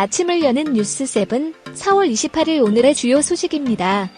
아침을 여는 뉴스7 4월 28일 오늘의 주요 소식입니다.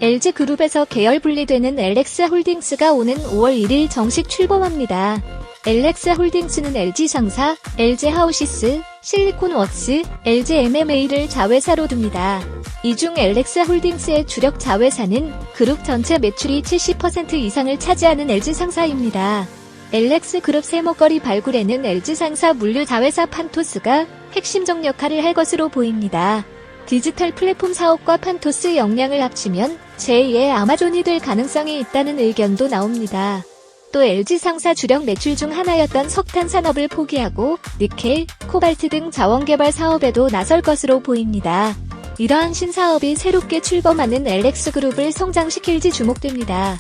LG그룹에서 계열 분리되는 LX홀딩스가 오는 5월 1일 정식 출범합니다. LX홀딩스는 LG상사, LG하우시스, 실리콘워스, LGMMA를 자회사로 둡니다. 이 중 LX홀딩스의 주력 자회사는 그룹 전체 매출이 70% 이상을 차지하는 LG상사입니다. LX그룹 새목걸이 발굴에는 LG상사 물류 자회사 판토스가 핵심적 역할을 할 것으로 보입니다. 디지털 플랫폼 사업과 판토스 역량을 합치면 제2의 아마존이 될 가능성이 있다는 의견도 나옵니다. 또 LG상사 주력 매출 중 하나였던 석탄 산업을 포기하고 니켈, 코발트 등 자원개발 사업에도 나설 것으로 보입니다. 이러한 신사업이 새롭게 출범하는 LX그룹을 성장시킬지 주목됩니다.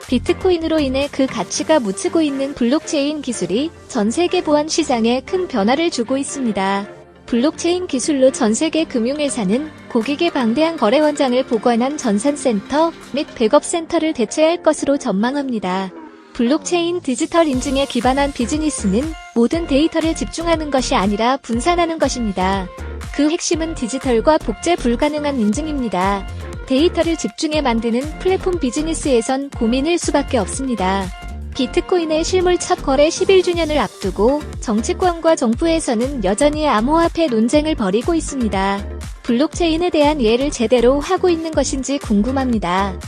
비트코인으로 인해 그 가치가 묻히고 있는 블록체인 기술이 전 세계 보안 시장에 큰 변화를 주고 있습니다. 블록체인 기술로 전 세계 금융회사는 고객의 방대한 거래 원장을 보관한 전산센터 및 백업센터를 대체할 것으로 전망합니다. 블록체인 디지털 인증에 기반한 비즈니스는 모든 데이터를 집중하는 것이 아니라 분산하는 것입니다. 그 핵심은 디지털과 복제 불가능한 인증입니다. 데이터를 집중해 만드는 플랫폼 비즈니스에선 고민일 수밖에 없습니다. 비트코인의 실물 첫 거래 11주년을 앞두고 정치권과 정부에서는 여전히 암호화폐 논쟁을 벌이고 있습니다. 블록체인에 대한 이해를 제대로 하고 있는 것인지 궁금합니다.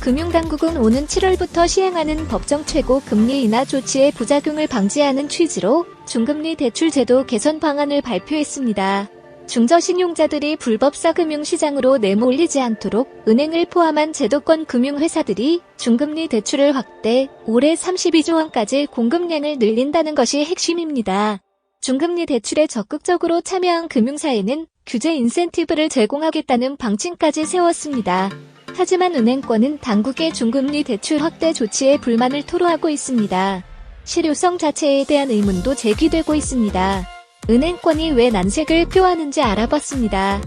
금융당국은 오는 7월부터 시행하는 법정 최고 금리 인하 조치의 부작용을 방지하는 취지로 중금리 대출 제도 개선 방안을 발표했습니다. 중저신용자들이 불법 싸금융시장으로 내몰리지 않도록 은행을 포함한 제도권 금융회사들이 중금리 대출을 확대, 올해 32조 원까지 공급량을 늘린다는 것이 핵심입니다. 중금리 대출에 적극적으로 참여한 금융사에는 규제 인센티브를 제공하겠다는 방침까지 세웠습니다. 하지만 은행권은 당국의 중금리 대출 확대 조치에 불만을 토로하고 있습니다. 실효성 자체에 대한 의문도 제기되고 있습니다. 은행권이 왜 난색을 표하는지 알아봤습니다.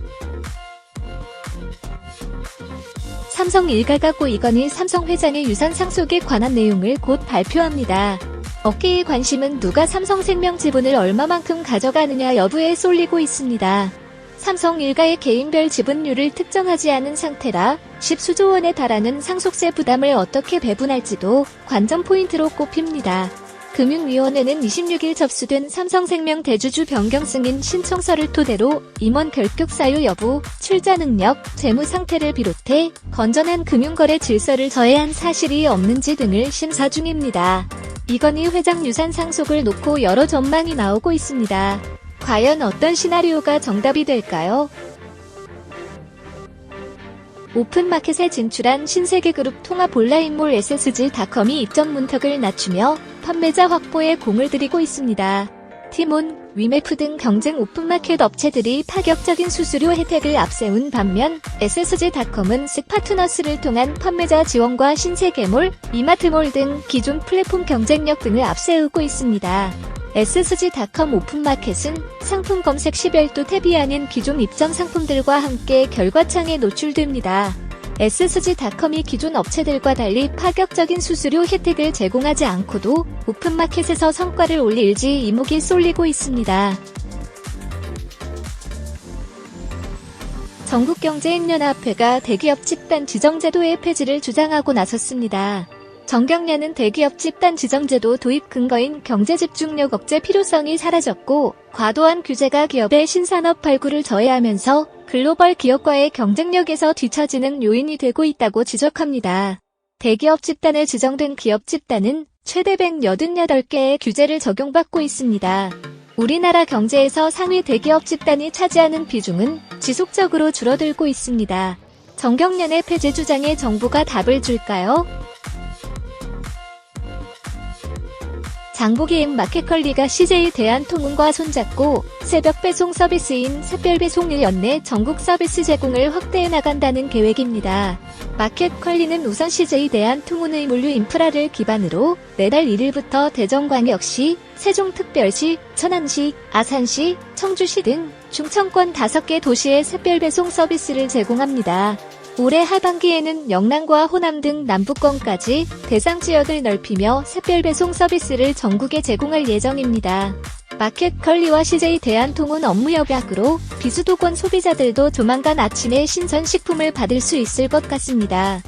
삼성 일가가 고 이건희 삼성 회장의 유산 상속에 관한 내용을 곧 발표합니다. 업계의 관심은 누가 삼성생명 지분을 얼마만큼 가져가느냐 여부에 쏠리고 있습니다. 삼성 일가의 개인별 지분율을 특정하지 않은 상태라 10수조 원에 달하는 상속세 부담을 어떻게 배분할지도 관전 포인트로 꼽힙니다. 금융위원회는 26일 접수된 삼성생명 대주주 변경 승인 신청서를 토대로 임원 결격 사유 여부, 출자 능력, 재무 상태를 비롯해 건전한 금융거래 질서를 저해한 사실이 없는지 등을 심사 중입니다. 이건희 회장 유산 상속을 놓고 여러 전망이 나오고 있습니다. 과연 어떤 시나리오가 정답이 될까요? 오픈마켓에 진출한 신세계그룹 통합 온라인몰 SSG닷컴이 입점 문턱을 낮추며 판매자 확보에 공을 들이고 있습니다. 티몬, 위메프 등 경쟁 오픈마켓 업체들이 파격적인 수수료 혜택을 앞세운 반면 SSG닷컴은 스파트너스를 통한 판매자 지원과 신세계몰, 이마트몰 등 기존 플랫폼 경쟁력 등을 앞세우고 있습니다. SSG닷컴 오픈마켓은 상품 검색 시별도 탭이 아닌 기존 입점 상품들과 함께 결과창에 노출됩니다. SSG닷컴이 기존 업체들과 달리 파격적인 수수료 혜택을 제공하지 않고도 오픈마켓에서 성과를 올릴지 이목이 쏠리고 있습니다. 전국경제인연합회가 대기업 집단 지정제도의 폐지를 주장하고 나섰습니다. 정경련은 대기업 집단 지정제도 도입 근거인 경제집중력 억제 필요성이 사라졌고 과도한 규제가 기업의 신산업 발굴을 저해하면서 글로벌 기업과의 경쟁력에서 뒤처지는 요인이 되고 있다고 지적합니다. 대기업 집단에 지정된 기업 집단은 최대 188개의 규제를 적용받고 있습니다. 우리나라 경제에서 상위 대기업 집단이 차지하는 비중은 지속적으로 줄어들고 있습니다. 정경련의 폐지 주장에 정부가 답을 줄까요? 장보기인 마켓컬리가 CJ 대한통운과 손잡고 새벽 배송 서비스인 샛별배송을 연내 전국 서비스 제공을 확대해 나간다는 계획입니다. 마켓컬리는 우선 CJ 대한통운의 물류 인프라를 기반으로 내달 1일부터 대전광역시, 세종특별시, 천안시, 아산시, 청주시 등 충청권 5개 도시의 샛별배송 서비스를 제공합니다. 올해 하반기에는 영남과 호남 등 남부권까지 대상 지역을 넓히며 샛별 배송 서비스를 전국에 제공할 예정입니다. 마켓컬리와 CJ 대한통운 업무 협약으로 비수도권 소비자들도 조만간 아침에 신선식품을 받을 수 있을 것 같습니다.